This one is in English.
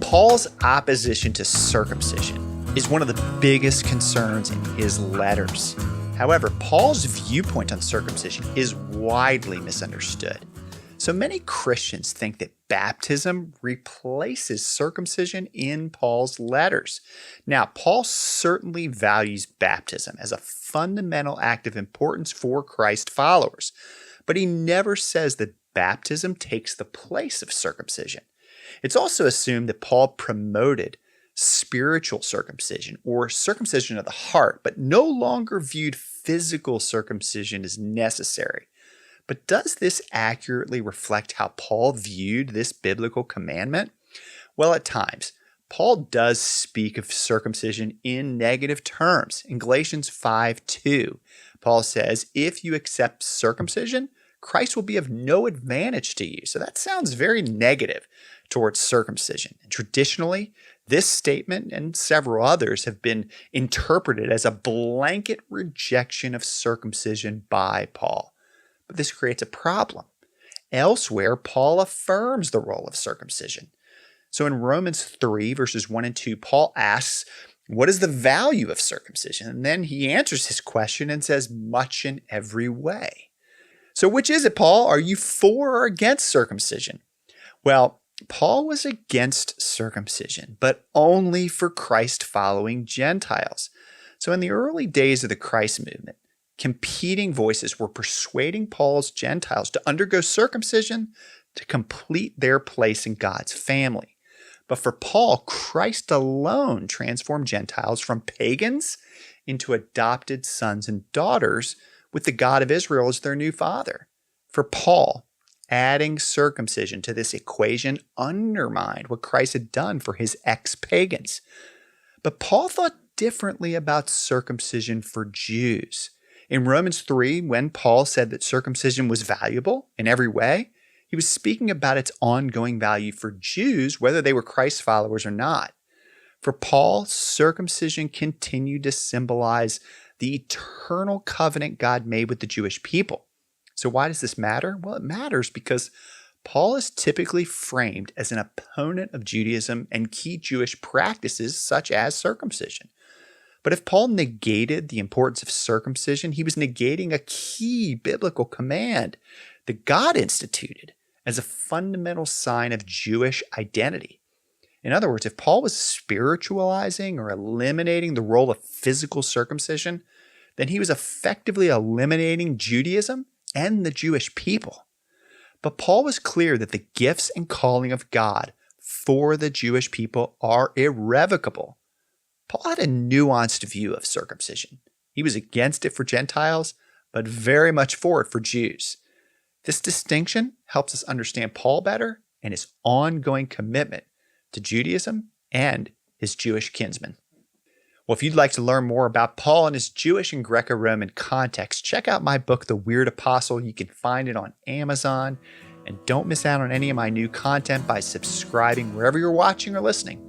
Paul's opposition to circumcision is one of the biggest concerns in his letters. However, Paul's viewpoint on circumcision is widely misunderstood. So many Christians think that baptism replaces circumcision in Paul's letters. Now, Paul certainly values baptism as a fundamental act of importance for Christ followers, but he never says that baptism takes the place of circumcision. It's also assumed that Paul promoted spiritual circumcision or circumcision of the heart, but no longer viewed physical circumcision as necessary. But does this accurately reflect how Paul viewed this biblical commandment? Well, at times, Paul does speak of circumcision in negative terms. In Galatians 5:2, Paul says, "If you accept circumcision, Christ will be of no advantage to you." So that sounds very negative towards circumcision. And traditionally, this statement and several others have been interpreted as a blanket rejection of circumcision by Paul. But this creates a problem. Elsewhere, Paul affirms the role of circumcision. So in Romans 3, verses 1 and 2, Paul asks, what is the value of circumcision? And then he answers his question and says, much in every way. So which is it, Paul? Are you for or against circumcision? Well, Paul was against circumcision, but only for Christ-following Gentiles. So in the early days of the Christ movement, competing voices were persuading Paul's Gentiles to undergo circumcision to complete their place in God's family. But for Paul, Christ alone transformed Gentiles from pagans into adopted sons and daughters with the God of Israel as their new father. For Paul, adding circumcision to this equation undermined what Christ had done for his ex-pagans. But Paul thought differently about circumcision for Jews. In Romans 3, when Paul said that circumcision was valuable in every way, he was speaking about its ongoing value for Jews, whether they were Christ followers or not. For Paul, circumcision continued to symbolize the eternal covenant God made with the Jewish people. So why does this matter? Well, it matters because Paul is typically framed as an opponent of Judaism and key Jewish practices such as circumcision. But if Paul negated the importance of circumcision, he was negating a key biblical command that God instituted as a fundamental sign of Jewish identity. In other words, if Paul was spiritualizing or eliminating the role of physical circumcision, then he was effectively eliminating Judaism and the Jewish people. But Paul was clear that the gifts and calling of God for the Jewish people are irrevocable. Paul had a nuanced view of circumcision. He was against it for Gentiles, but very much for it for Jews. This distinction helps us understand Paul better and his ongoing commitment to Judaism and his Jewish kinsmen. Well, if you'd like to learn more about Paul and his Jewish and Greco-Roman context, check out my book, The Weird Apostle. You can find it on Amazon. And don't miss out on any of my new content by subscribing wherever you're watching or listening.